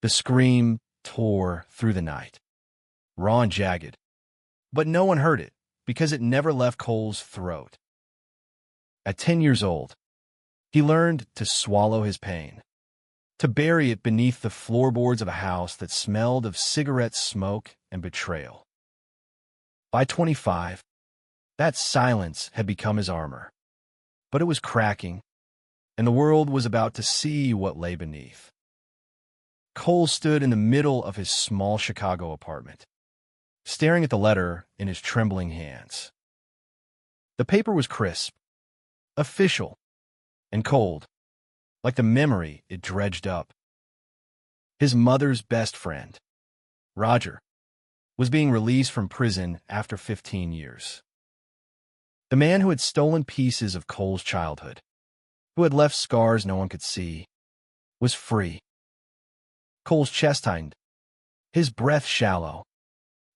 The scream tore through the night, raw and jagged, but no one heard it because it never left Cole's throat. At 10 years old, he learned to swallow his pain, to bury it beneath the floorboards of a house that smelled of cigarette smoke and betrayal. By 25, that silence had become his armor, but it was cracking, and the world was about to see what lay beneath. Cole stood in the middle of his small Chicago apartment, staring at the letter in his trembling hands. The paper was crisp, official, and cold, like the memory it dredged up. His mother's best friend, Roger, was being released from prison after 15 years. The man who had stolen pieces of Cole's childhood, who had left scars no one could see, was free. Cole's chest tightened, his breath shallow,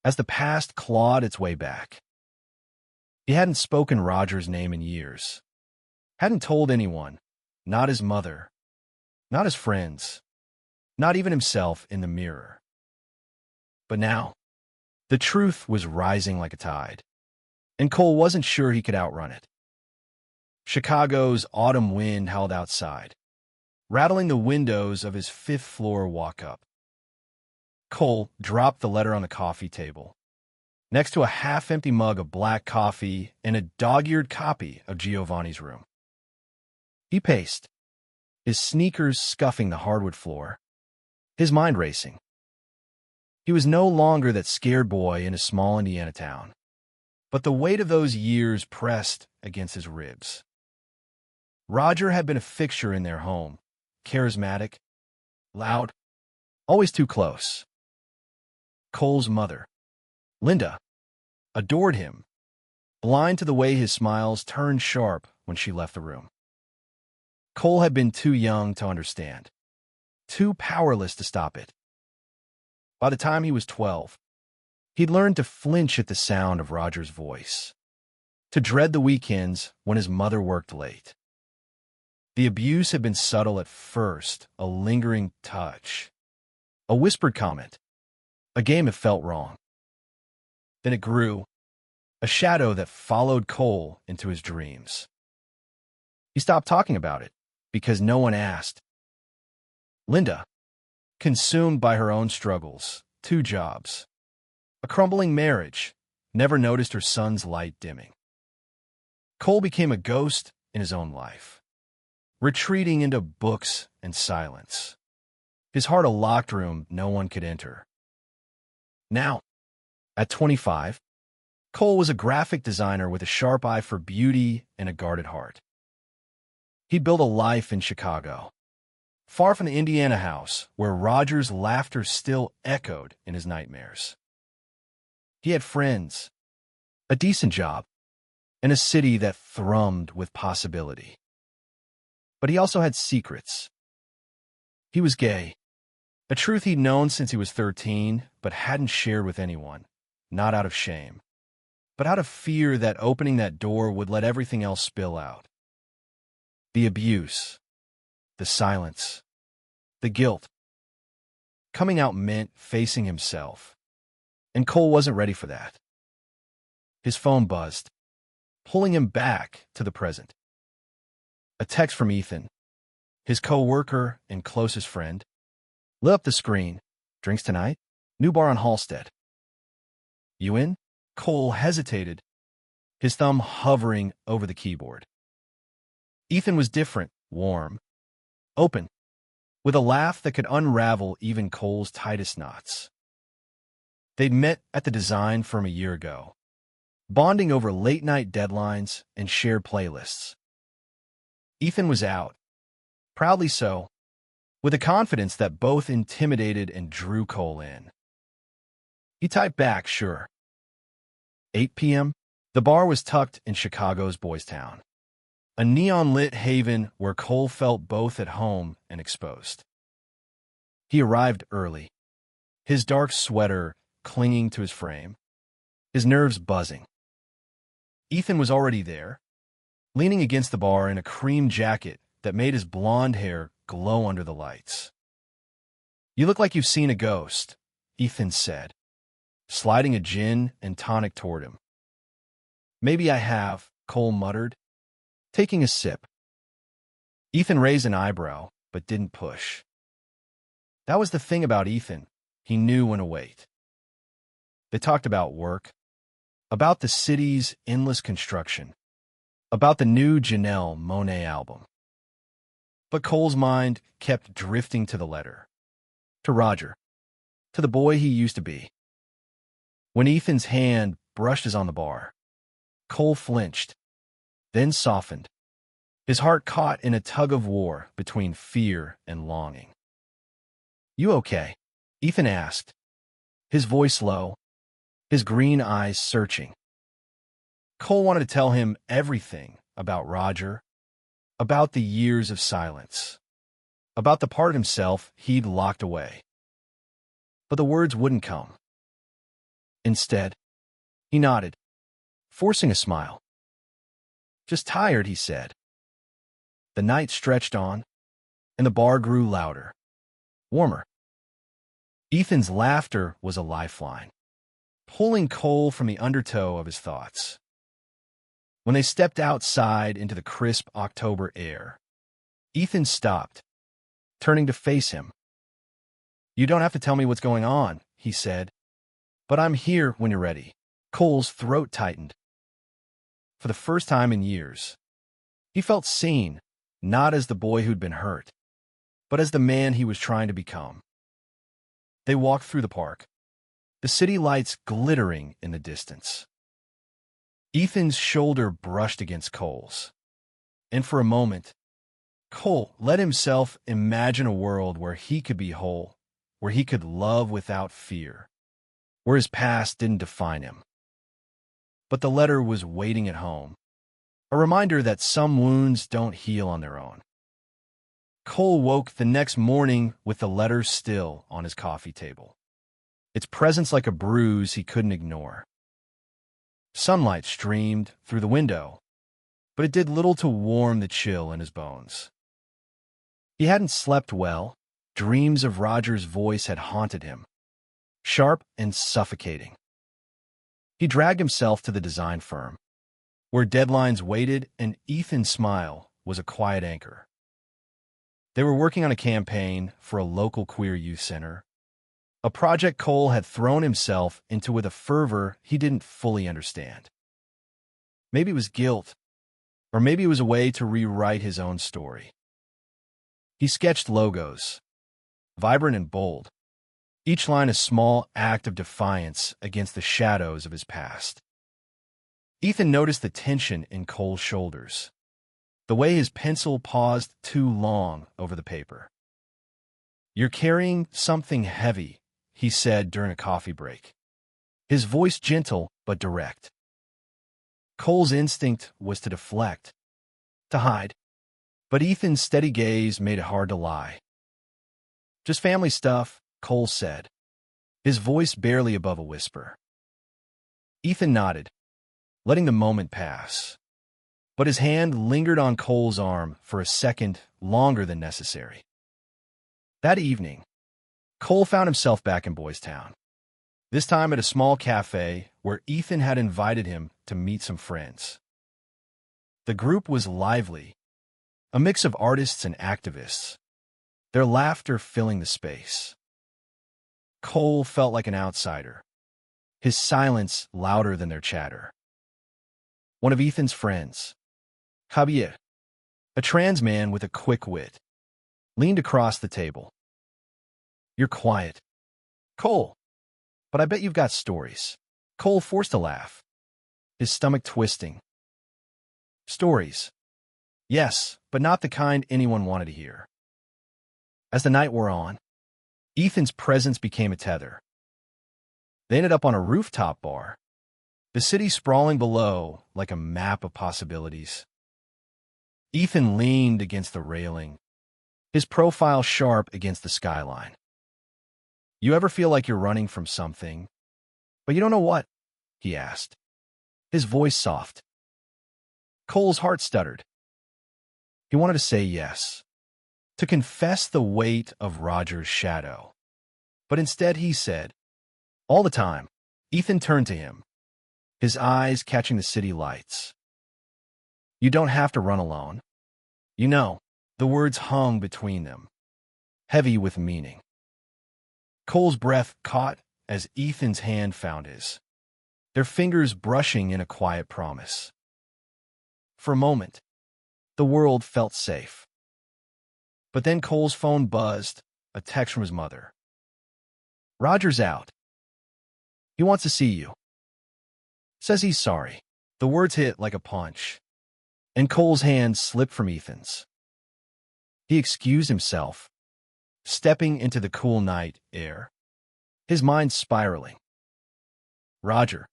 as the past clawed its way back. He hadn't spoken Roger's name in years, hadn't told anyone, not his mother, not his friends, not even himself in the mirror. But now, the truth was rising like a tide, and Cole wasn't sure he could outrun it. Chicago's autumn wind howled outside, rattling the windows of his fifth-floor walk-up. Cole dropped the letter on the coffee table, next to a half-empty mug of black coffee and a dog-eared copy of Giovanni's Room. He paced, his sneakers scuffing the hardwood floor, his mind racing. He was no longer that scared boy in a small Indiana town, but the weight of those years pressed against his ribs. Roger had been a fixture in their home, charismatic, loud, always too close. Cole's mother, Linda, adored him, blind to the way his smiles turned sharp when she left the room. Cole had been too young to understand, too powerless to stop it. By the time he was 12, he'd learned to flinch at the sound of Roger's voice, to dread the weekends when his mother worked late. The abuse had been subtle at first, a lingering touch, a whispered comment, a game that felt wrong. Then it grew, a shadow that followed Cole into his dreams. He stopped talking about it because no one asked. Linda, consumed by her own struggles, 2 jobs, a crumbling marriage, never noticed her son's light dimming. Cole became a ghost in his own life, retreating into books and silence, his heart a locked room no one could enter. Now, at 25, Cole was a graphic designer with a sharp eye for beauty and a guarded heart. He'd built a life in Chicago, far from the Indiana house where Roger's laughter still echoed in his nightmares. He had friends, a decent job, and a city that thrummed with possibility. But he also had secrets. He was gay, a truth he'd known since he was 13, but hadn't shared with anyone, not out of shame, but out of fear that opening that door would let everything else spill out. The abuse, the silence, the guilt. Coming out meant facing himself, and Cole wasn't ready for that. His phone buzzed, pulling him back to the present. A text from Ethan, his co-worker and closest friend, lit up the screen. Drinks tonight? New bar on Halstead. You in? Cole hesitated, his thumb hovering over the keyboard. Ethan was different, warm, open, with a laugh that could unravel even Cole's tightest knots. They'd met at the design firm a year ago, bonding over late-night deadlines and shared playlists. Ethan was out, proudly so, with a confidence that both intimidated and drew Cole in. He typed back, sure. 8 p.m., the bar was tucked in Chicago's Boys Town, a neon-lit haven where Cole felt both at home and exposed. He arrived early, his dark sweater clinging to his frame, his nerves buzzing. Ethan was already there, leaning against the bar in a cream jacket that made his blonde hair glow under the lights. "You look like you've seen a ghost," Ethan said, sliding a gin and tonic toward him. "Maybe I have," Cole muttered, taking a sip. Ethan raised an eyebrow, but didn't push. That was the thing about Ethan. He knew when to wait. They talked about work, about the city's endless construction, about the new Janelle Monáe album. But Cole's mind kept drifting to the letter, to Roger, to the boy he used to be. When Ethan's hand brushed his on the bar, Cole flinched, then softened, his heart caught in a tug-of-war between fear and longing. "You okay?" Ethan asked, his voice low, his green eyes searching. Cole wanted to tell him everything about Roger, about the years of silence, about the part of himself he'd locked away. But the words wouldn't come. Instead, he nodded, forcing a smile. "Just tired," he said. The night stretched on, and the bar grew louder, warmer. Ethan's laughter was a lifeline, pulling Cole from the undertow of his thoughts. When they stepped outside into the crisp October air, Ethan stopped, turning to face him. "You don't have to tell me what's going on," he said, "but I'm here when you're ready." Cole's throat tightened. For the first time in years, he felt seen, not as the boy who'd been hurt, but as the man he was trying to become. They walked through the park, the city lights glittering in the distance. Ethan's shoulder brushed against Cole's, and for a moment, Cole let himself imagine a world where he could be whole, where he could love without fear, where his past didn't define him. But the letter was waiting at home, a reminder that some wounds don't heal on their own. Cole woke the next morning with the letter still on his coffee table, its presence like a bruise he couldn't ignore. Sunlight streamed through the window, but it did little to warm the chill in his bones. He hadn't slept well. Dreams of Roger's voice had haunted him, sharp and suffocating. He dragged himself to the design firm, where deadlines waited and Ethan's smile was a quiet anchor. They were working on a campaign for a local queer youth center, a project Cole had thrown himself into with a fervor he didn't fully understand. Maybe it was guilt, or maybe it was a way to rewrite his own story. He sketched logos, vibrant and bold, each line a small act of defiance against the shadows of his past. Ethan noticed the tension in Cole's shoulders, the way his pencil paused too long over the paper. "You're carrying something heavy," he said during a coffee break, his voice gentle but direct. Cole's instinct was to deflect, to hide, but Ethan's steady gaze made it hard to lie. "Just family stuff," Cole said, his voice barely above a whisper. Ethan nodded, letting the moment pass, but his hand lingered on Cole's arm for a second longer than necessary. That evening, Cole found himself back in Boys Town, this time at a small cafe where Ethan had invited him to meet some friends. The group was lively, a mix of artists and activists, their laughter filling the space. Cole felt like an outsider, his silence louder than their chatter. One of Ethan's friends, Javier, a trans man with a quick wit, leaned across the table. "You're quiet, Cole, but I bet you've got stories." Cole forced a laugh, his stomach twisting. "Stories. Yes, but not the kind anyone wanted to hear." As the night wore on, Ethan's presence became a tether. They ended up on a rooftop bar, the city sprawling below like a map of possibilities. Ethan leaned against the railing, his profile sharp against the skyline. "You ever feel like you're running from something, but you don't know what?" he asked, his voice soft. Cole's heart stuttered. He wanted to say yes, to confess the weight of Roger's shadow, But instead he said, all the time. Ethan turned to him, his eyes catching the city lights. You don't have to run alone. You know, the words hung between them, heavy with meaning. Cole's breath caught as Ethan's hand found his, their fingers brushing in a quiet promise. For a moment, the world felt safe. But then Cole's phone buzzed, a text from his mother. Roger's out. He wants to see you. Says he's sorry. The words hit like a punch, and Cole's hand slipped from Ethan's. He excused himself, stepping into the cool night air, his mind spiraling. Roger.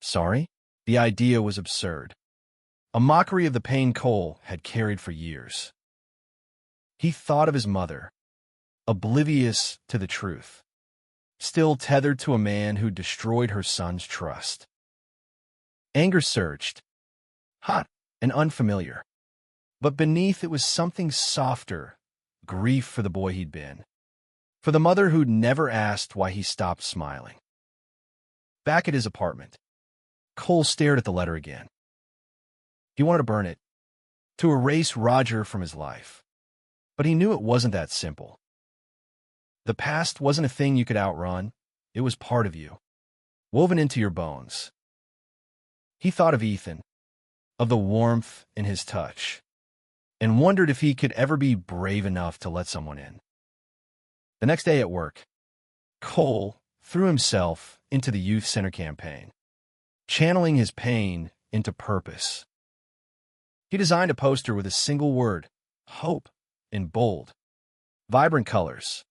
Sorry? The idea was absurd, a mockery of the pain Cole had carried for years. He thought of his mother, oblivious to the truth, still tethered to a man who destroyed her son's trust. Anger surged, hot and unfamiliar. But beneath it was something softer, grief for the boy he'd been, for the mother who'd never asked why he stopped smiling. Back at his apartment, Cole stared at the letter again. He wanted to burn it, to erase Roger from his life. But he knew it wasn't that simple. The past wasn't a thing you could outrun. It was part of you, woven into your bones. He thought of Ethan, of the warmth in his touch, and wondered if he could ever be brave enough to let someone in. The next day at work, Cole threw himself into the youth center campaign, channeling his pain into purpose. He designed a poster with a single word, hope, in bold, vibrant colors.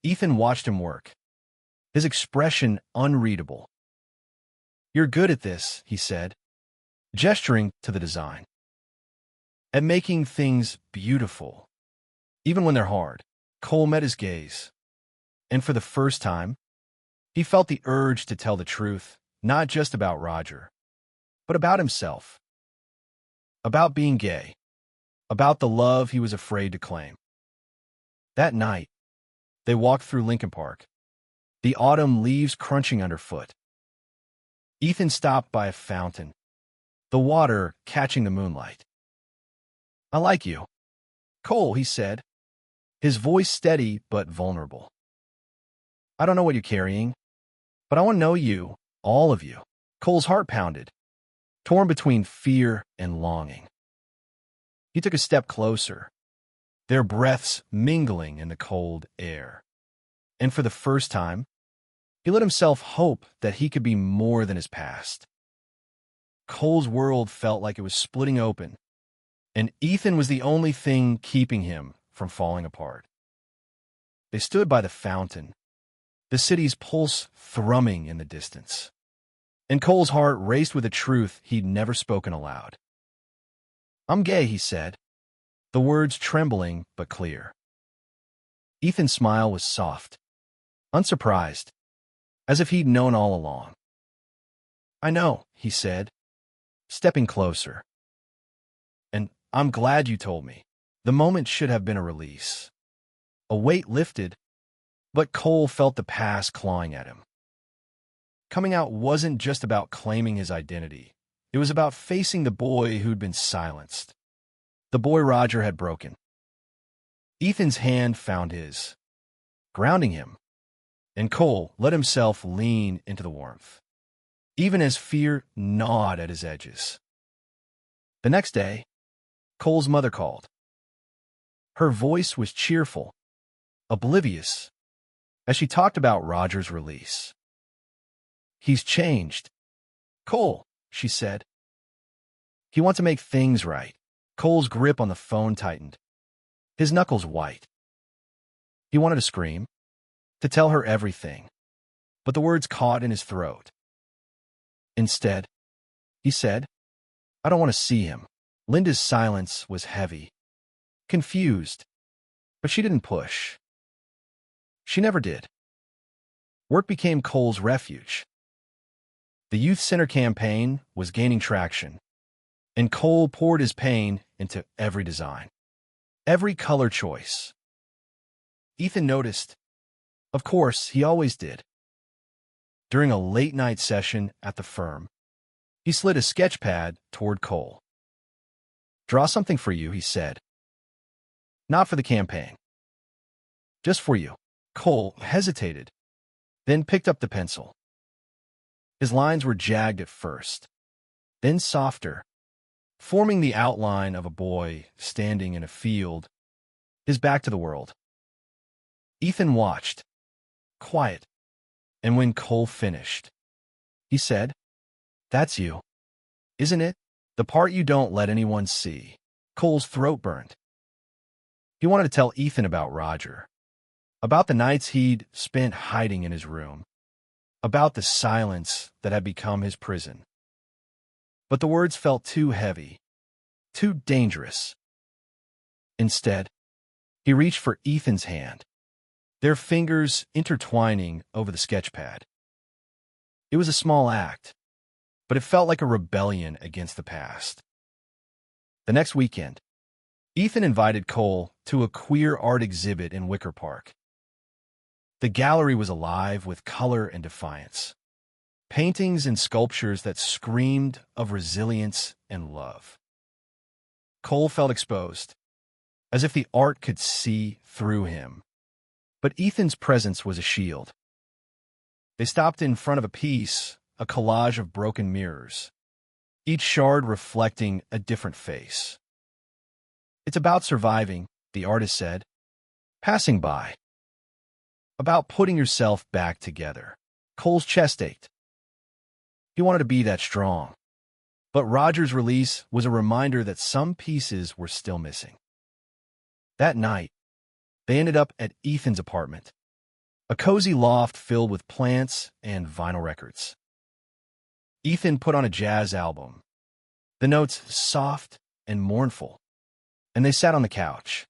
Ethan watched him work, his expression unreadable. You're good at this, he said, gesturing to the design. At making things beautiful, even when they're hard. Cole met his gaze, and for the first time, he felt the urge to tell the truth, not just about Roger, but about himself, about being gay, about the love he was afraid to claim. That night, they walked through Lincoln Park, the autumn leaves crunching underfoot. Ethan stopped by a fountain, the water catching the moonlight. I like you, Cole, he said, his voice steady but vulnerable. I don't know what you're carrying, but I want to know you, all of you. Cole's heart pounded, torn between fear and longing. He took a step closer, their breaths mingling in the cold air. And for the first time, he let himself hope that he could be more than his past. Cole's world felt like it was splitting open, and Ethan was the only thing keeping him from falling apart. They stood by the fountain, the city's pulse thrumming in the distance, and Cole's heart raced with a truth he'd never spoken aloud. I'm gay, he said, the words trembling but clear. Ethan's smile was soft, unsurprised, as if he'd known all along. I know, he said, stepping closer. And I'm glad you told me. The moment should have been a release. A weight lifted, but Cole felt the past clawing at him. Coming out wasn't just about claiming his identity. It was about facing the boy who'd been silenced, the boy Roger had broken. Ethan's hand found his, grounding him, and Cole let himself lean into the warmth, even as fear gnawed at his edges. The next day, Cole's mother called. Her voice was cheerful, oblivious, as she talked about Roger's release. He's changed. Cole, she said. He wants to make things right. Cole's grip on the phone tightened, his knuckles white. He wanted to scream, to tell her everything, but the words caught in his throat. Instead, he said, I don't want to see him. Linda's silence was heavy, confused, but she didn't push. She never did. Work became Cole's refuge. The youth center campaign was gaining traction, and Cole poured his pain into every design, every color choice. Ethan noticed Of course, he always did. During a late-night session at the firm, he slid a sketch pad toward Cole. "Draw something for you," he said. "Not for the campaign. Just for you." Cole hesitated, then picked up the pencil. His lines were jagged at first, then softer, forming the outline of a boy standing in a field, his back to the world. Ethan watched, quiet, and when Cole finished, he said, "That's you, isn't it? The part you don't let anyone see." Cole's throat burned. He wanted to tell Ethan about Roger, about the nights he'd spent hiding in his room, about the silence that had become his prison. But the words felt too heavy, too dangerous. Instead, he reached for Ethan's hand, their fingers intertwining over the sketch pad. It was a small act, but it felt like a rebellion against the past. The next weekend, Ethan invited Cole to a queer art exhibit in Wicker Park. The gallery was alive with color and defiance, paintings and sculptures that screamed of resilience and love. Cole felt exposed, as if the art could see through him. But Ethan's presence was a shield. They stopped in front of a piece, a collage of broken mirrors, each shard reflecting a different face. "It's about surviving," the artist said, passing by. "About putting yourself back together." Cole's chest ached. He wanted to be that strong. But Roger's release was a reminder that some pieces were still missing. That night, they ended up at Ethan's apartment, a cozy loft filled with plants and vinyl records. Ethan put on a jazz album, the notes soft and mournful, and they sat on the couch,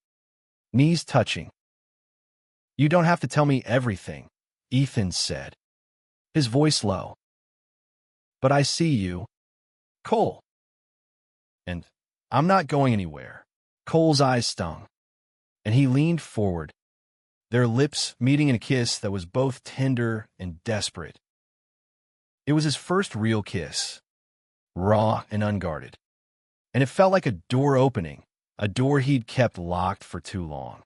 knees touching. "You don't have to tell me everything," Ethan said, his voice low. "But I see you, Cole. And I'm not going anywhere." Cole's eyes stung, and he leaned forward, their lips meeting in a kiss that was both tender and desperate. It was his first real kiss, raw and unguarded, and it felt like a door opening, a door he'd kept locked for too long.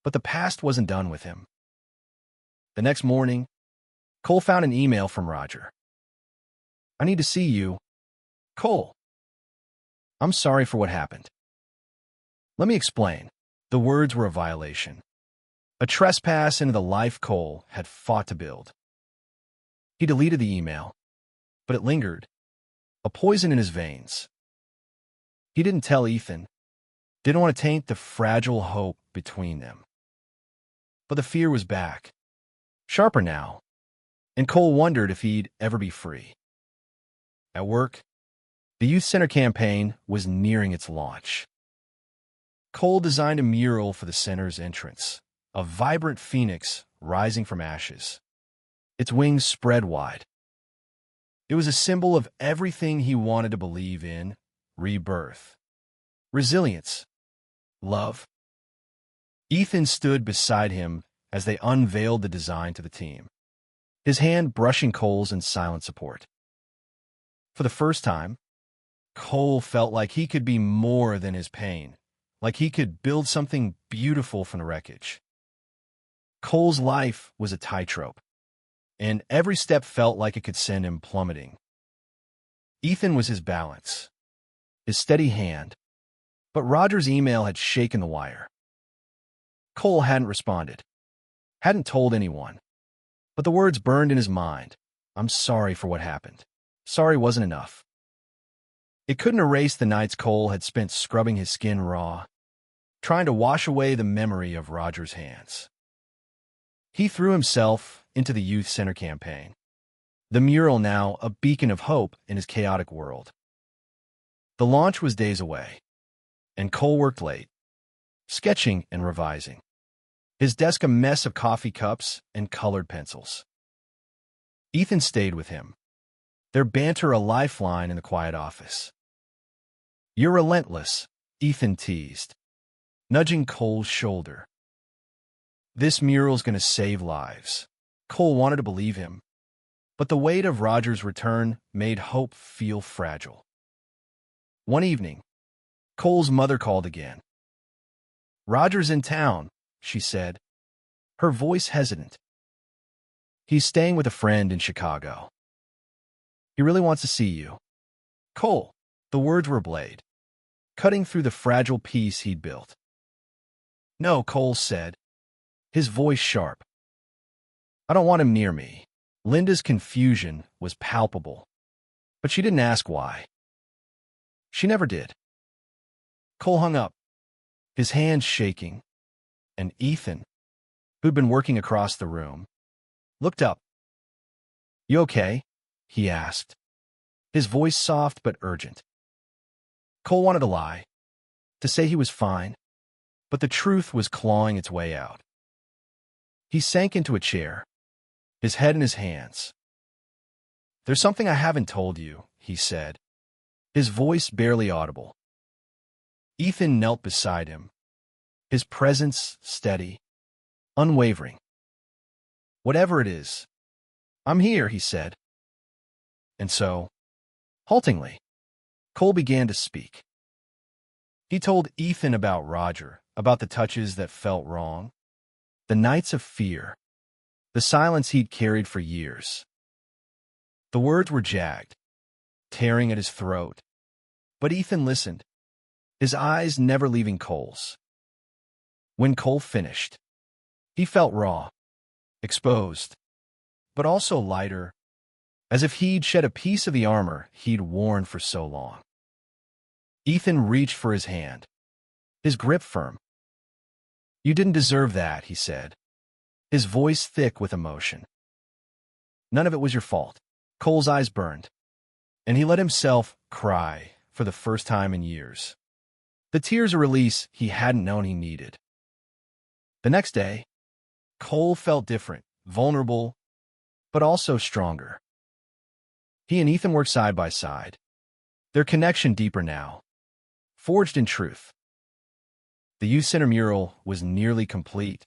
But the past wasn't done with him. The next morning, Cole found an email from Roger. "I need to see you, Cole. I'm sorry for what happened." Let me explain. The words were a violation, a trespass into the life Cole had fought to build. He deleted the email, but it lingered, a poison in his veins. He didn't tell Ethan, didn't want to taint the fragile hope between them. But the fear was back, sharper now, and Cole wondered if he'd ever be free. At work, the youth center campaign was nearing its launch. Cole designed a mural for the center's entrance, a vibrant phoenix rising from ashes, its wings spread wide. It was a symbol of everything he wanted to believe in: rebirth, resilience, love. Ethan stood beside him as they unveiled the design to the team, his hand brushing Cole's in silent support. For the first time, Cole felt like he could be more than his pain, like he could build something beautiful from the wreckage. Cole's life was a tightrope, and every step felt like it could send him plummeting. Ethan was his balance, his steady hand, but Roger's email had shaken the wire. Cole hadn't responded, hadn't told anyone, but the words burned in his mind. "I'm sorry for what happened." Sorry wasn't enough. It couldn't erase the nights Cole had spent scrubbing his skin raw, trying to wash away the memory of Roger's hands. He threw himself into the youth center campaign, the mural now a beacon of hope in his chaotic world. The launch was days away, and Cole worked late, sketching and revising, his desk a mess of coffee cups and colored pencils. Ethan stayed with him, their banter a lifeline in the quiet office. "You're relentless," Ethan teased, nudging Cole's shoulder. This mural's going to save lives. Cole wanted to believe him, but the weight of Roger's return made hope feel fragile. One evening, Cole's mother called again. "Roger's in town," she said, her voice hesitant. "He's staying with a friend in Chicago. He really wants to see you." "Cole," the words were a blade, cutting through the fragile peace he'd built. "No," Cole said, his voice sharp. "I don't want him near me." Linda's confusion was palpable, but she didn't ask why. She never did. Cole hung up, his hands shaking, and Ethan, who'd been working across the room, looked up. "You okay?" he asked, his voice soft but urgent. Cole wanted to lie, to say he was fine, but the truth was clawing its way out. He sank into a chair, his head in his hands. "There's something I haven't told you," he said, his voice barely audible. Ethan knelt beside him, his presence steady, unwavering. "Whatever it is, I'm here," he said. And so, haltingly, Cole began to speak. He told Ethan about Roger, about the touches that felt wrong, the nights of fear, the silence he'd carried for years. The words were jagged, tearing at his throat, but Ethan listened, his eyes never leaving Cole's. When Cole finished, he felt raw, exposed, but also lighter, as if he'd shed a piece of the armor he'd worn for so long. Ethan reached for his hand, his grip firm. "You didn't deserve that," he said, his voice thick with emotion. "None of it was your fault." Cole's eyes burned, and he let himself cry for the first time in years. The tears a release he hadn't known he needed. The next day, Cole felt different, vulnerable, but also stronger. He and Ethan worked side by side, their connection deeper now, forged in truth. The youth center mural was nearly complete,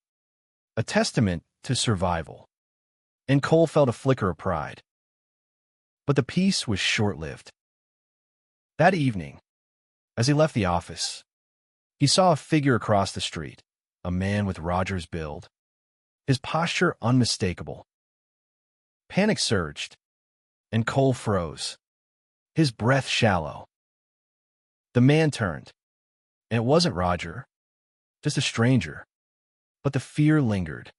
a testament to survival, and Cole felt a flicker of pride. But the peace was short-lived. That evening, as he left the office, he saw a figure across the street, a man with Roger's build, his posture unmistakable. Panic surged, and Cole froze, his breath shallow. The man turned, and it wasn't Roger, just a stranger, but the fear lingered,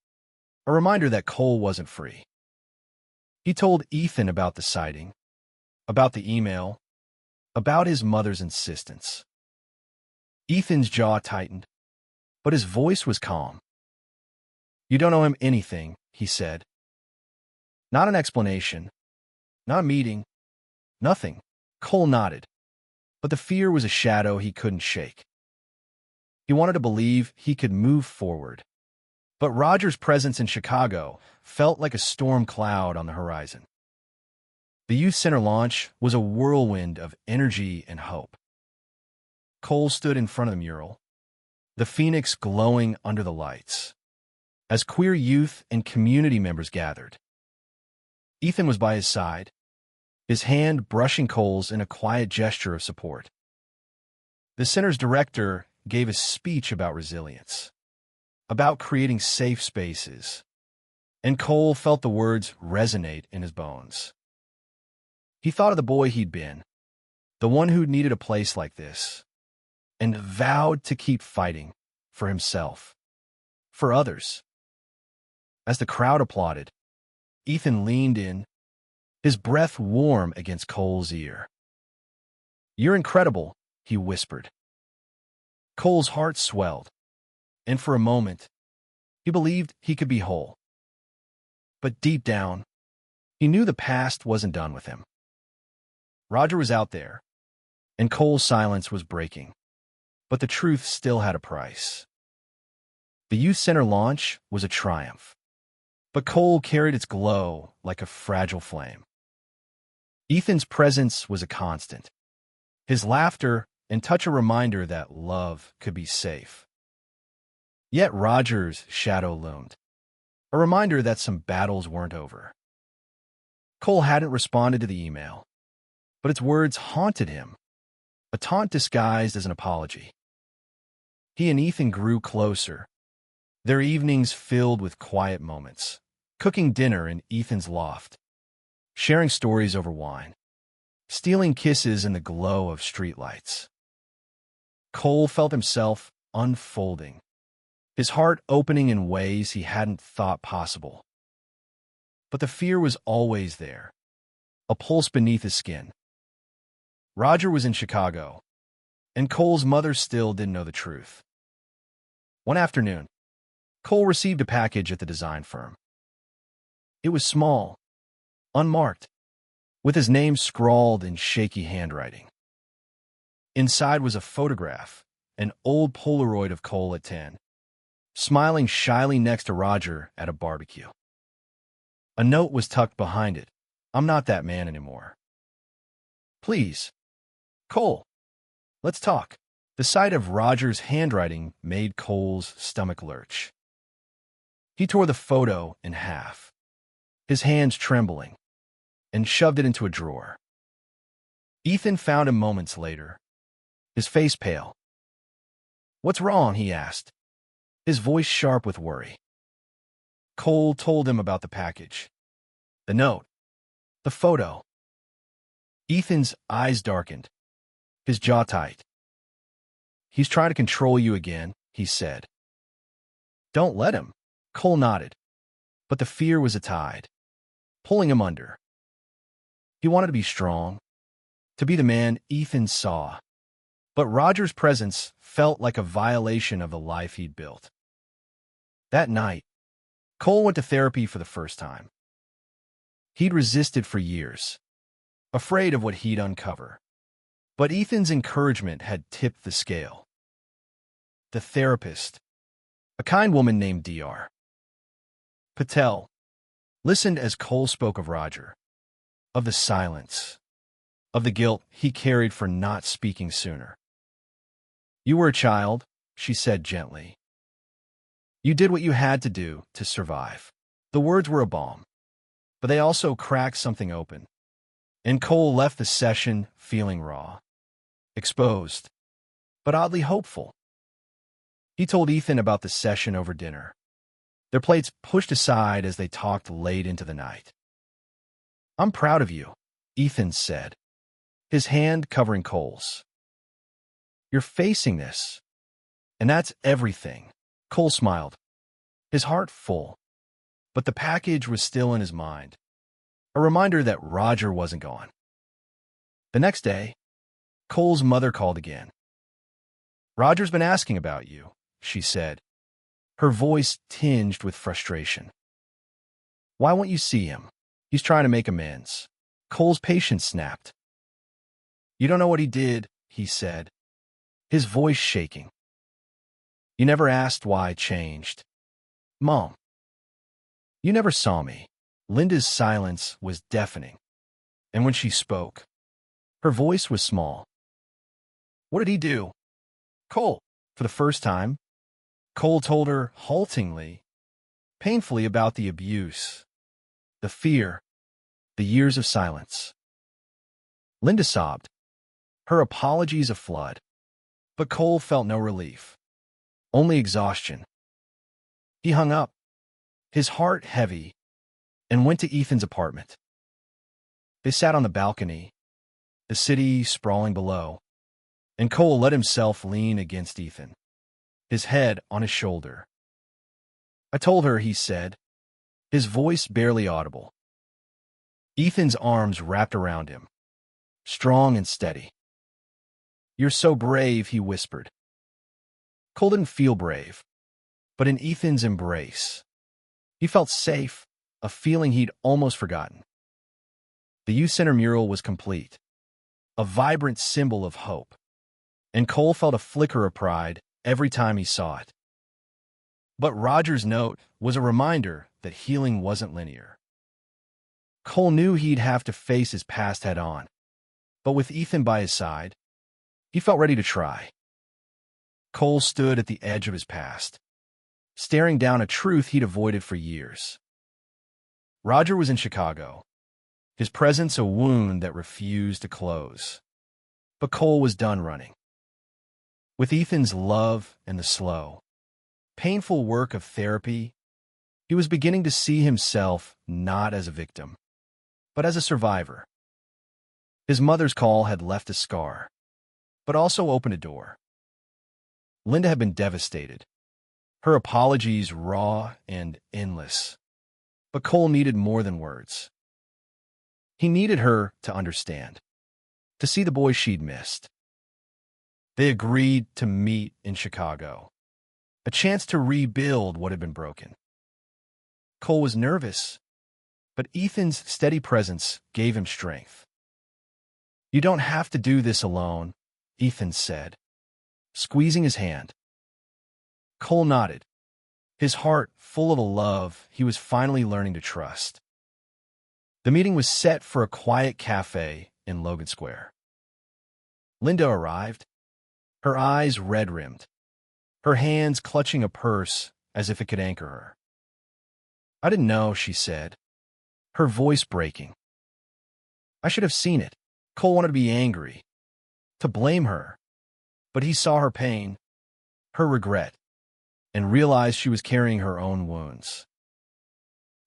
a reminder that Cole wasn't free. He told Ethan about the sighting, about the email, about his mother's insistence. Ethan's jaw tightened, but his voice was calm. "You don't owe him anything," he said. "Not an explanation, not a meeting, nothing." Cole nodded, but the fear was a shadow he couldn't shake. He wanted to believe he could move forward, but Roger's presence in Chicago felt like a storm cloud on the horizon. The youth center launch was a whirlwind of energy and hope. Cole stood in front of the mural, the phoenix glowing under the lights, as queer youth and community members gathered. Ethan was by his side, his hand brushing Cole's in a quiet gesture of support. The center's director gave a speech about resilience, about creating safe spaces, and Cole felt the words resonate in his bones. He thought of the boy he'd been, the one who needed a place like this, and vowed to keep fighting for himself, for others. As the crowd applauded, Ethan leaned in, his breath warm against Cole's ear. "You're incredible," he whispered. Cole's heart swelled, and for a moment, he believed he could be whole. But deep down, he knew the past wasn't done with him. Roger was out there, and Cole's silence was breaking, but the truth still had a price. The youth center launch was a triumph, but Cole carried its glow like a fragile flame. Ethan's presence was a constant, his laughter and touch a reminder that love could be safe. Yet Roger's shadow loomed, a reminder that some battles weren't over. Cole hadn't responded to the email, but its words haunted him, a taunt disguised as an apology. He and Ethan grew closer, their evenings filled with quiet moments, cooking dinner in Ethan's loft, sharing stories over wine, stealing kisses in the glow of streetlights. Cole felt himself unfolding, his heart opening in ways he hadn't thought possible. But the fear was always there, a pulse beneath his skin. Roger was in Chicago, and Cole's mother still didn't know the truth. One afternoon, Cole received a package at the design firm. It was small, unmarked, with his name scrawled in shaky handwriting. Inside was a photograph, an old Polaroid of Cole at 10, smiling shyly next to Roger at a barbecue. A note was tucked behind it. "I'm not that man anymore. Please, Cole, let's talk." The sight of Roger's handwriting made Cole's stomach lurch. He tore the photo in half, his hands trembling, and shoved it into a drawer. Ethan found him moments later, his face pale. "What's wrong?" he asked, his voice sharp with worry. Cole told him about the package, the note, the photo. Ethan's eyes darkened, his jaw tight. "He's trying to control you again," he said. "Don't let him." Cole nodded, but the fear was a tide, pulling him under. He wanted to be strong, to be the man Ethan saw, but Roger's presence felt like a violation of the life he'd built. That night, Cole went to therapy for the first time. He'd resisted for years, afraid of what he'd uncover. But Ethan's encouragement had tipped the scale. The therapist, a kind woman named Dr. Patel, listened as Cole spoke of Roger, of the silence, of the guilt he carried for not speaking sooner. "You were a child," she said gently. "You did what you had to do to survive." The words were a balm, but they also cracked something open, and Cole left the session feeling raw, exposed, but oddly hopeful. He told Ethan about the session over dinner, their plates pushed aside as they talked late into the night. "I'm proud of you," Ethan said, his hand covering Cole's. "You're facing this, and that's everything." Cole smiled, his heart full, but the package was still in his mind, a reminder that Roger wasn't gone. The next day, Cole's mother called again. "Roger's been asking about you," she said, her voice tinged with frustration. "Why won't you see him? He's trying to make amends." Cole's patience snapped. "You don't know what he did," he said, his voice shaking. "You never asked why I changed. Mom, you never saw me." Linda's silence was deafening, and when she spoke, her voice was small. "What did he do?" "Cole." For the first time, Cole told her haltingly, painfully about the abuse, the fear, the years of silence. Linda sobbed, her apologies a flood, but Cole felt no relief, only exhaustion. He hung up, his heart heavy, and went to Ethan's apartment. They sat on the balcony, the city sprawling below, and Cole let himself lean against Ethan, his head on his shoulder. "I told her," he said, his voice barely audible. Ethan's arms wrapped around him, strong and steady. "You're so brave," he whispered. Cole didn't feel brave, but in Ethan's embrace, he felt safe, a feeling he'd almost forgotten. The youth center mural was complete, a vibrant symbol of hope, and Cole felt a flicker of pride every time he saw it. But Roger's note was a reminder that healing wasn't linear. Cole knew he'd have to face his past head-on, but with Ethan by his side, he felt ready to try. Cole stood at the edge of his past, staring down a truth he'd avoided for years. Roger was in Chicago, his presence a wound that refused to close. But Cole was done running. With Ethan's love and the slow, painful work of therapy, he was beginning to see himself not as a victim, but as a survivor. His mother's call had left a scar, but also opened a door. Linda had been devastated, her apologies raw and endless. But Cole needed more than words. He needed her to understand, to see the boy she'd missed. They agreed to meet in Chicago, a chance to rebuild what had been broken. Cole was nervous, but Ethan's steady presence gave him strength. "You don't have to do this alone," Ethan said, squeezing his hand. Cole nodded, his heart full of a love he was finally learning to trust. The meeting was set for a quiet cafe in Logan Square. Linda arrived, her eyes red-rimmed, her hands clutching a purse as if it could anchor her. "I didn't know," she said, her voice breaking. "I should have seen it." Cole wanted to be angry, to blame her, but he saw her pain, her regret, and realized she was carrying her own wounds.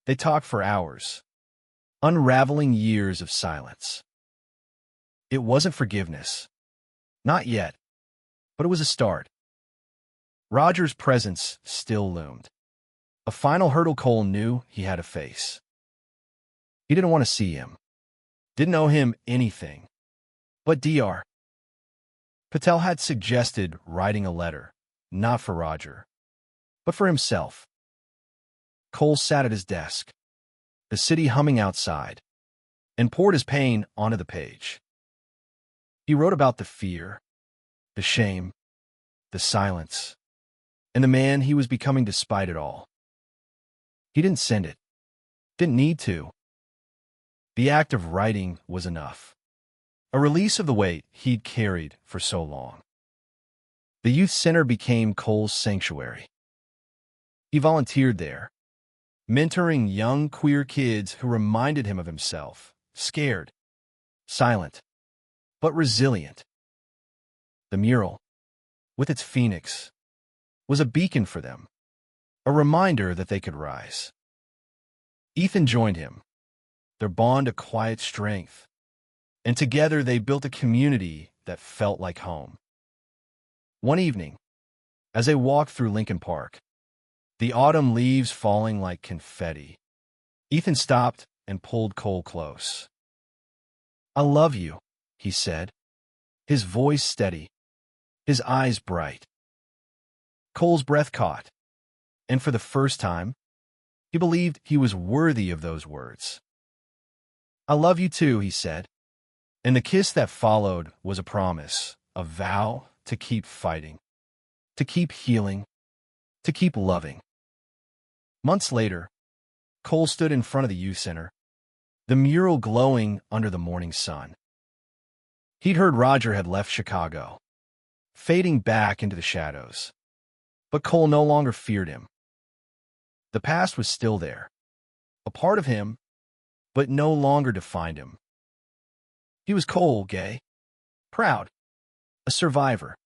They talked for hours, unraveling years of silence. It wasn't forgiveness. Not yet, but it was a start. Roger's presence still loomed, a final hurdle Cole knew he had to face. He didn't want to see him, didn't owe him anything. But Dr. Patel had suggested writing a letter, not for Roger, but for himself. Cole sat at his desk, the city humming outside, and poured his pain onto the page. He wrote about the fear, the shame, the silence, and the man he was becoming despite it all. He didn't send it, didn't need to. The act of writing was enough, a release of the weight he'd carried for so long. The youth center became Cole's sanctuary. He volunteered there, mentoring young queer kids who reminded him of himself, scared, silent, but resilient. The mural, with its phoenix, was a beacon for them, a reminder that they could rise. Ethan joined him, their bond a quiet strength, and together they built a community that felt like home. One evening, as they walked through Lincoln Park, the autumn leaves falling like confetti, Ethan stopped and pulled Cole close. "I love you," he said, his voice steady, his eyes bright. Cole's breath caught, and for the first time, he believed he was worthy of those words. "I love you too," he said, and the kiss that followed was a promise, a vow to keep fighting, to keep healing, to keep loving. Months later, Cole stood in front of the youth center, the mural glowing under the morning sun. He'd heard Roger had left Chicago, fading back into the shadows. But Cole no longer feared him. The past was still there, a part of him, but no longer defined him. He was Cole, gay, proud, a survivor,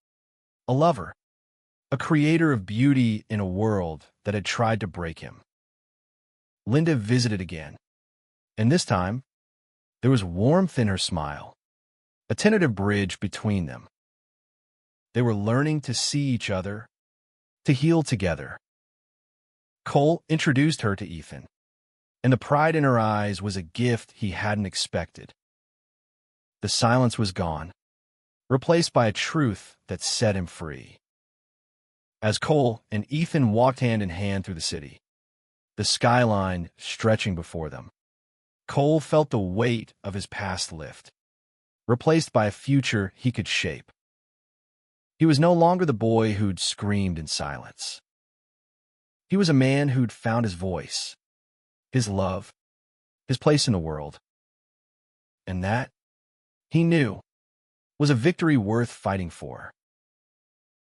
a lover, a creator of beauty in a world that had tried to break him. Linda visited again, and this time, there was warmth in her smile, a tentative bridge between them. They were learning to see each other, to heal together. Cole introduced her to Ethan, and the pride in her eyes was a gift he hadn't expected. The silence was gone, replaced by a truth that set him free. As Cole and Ethan walked hand in hand through the city, the skyline stretching before them, Cole felt the weight of his past lift, replaced by a future he could shape. He was no longer the boy who'd screamed in silence. He was a man who'd found his voice, his love, his place in the world. And that, he knew, was a victory worth fighting for.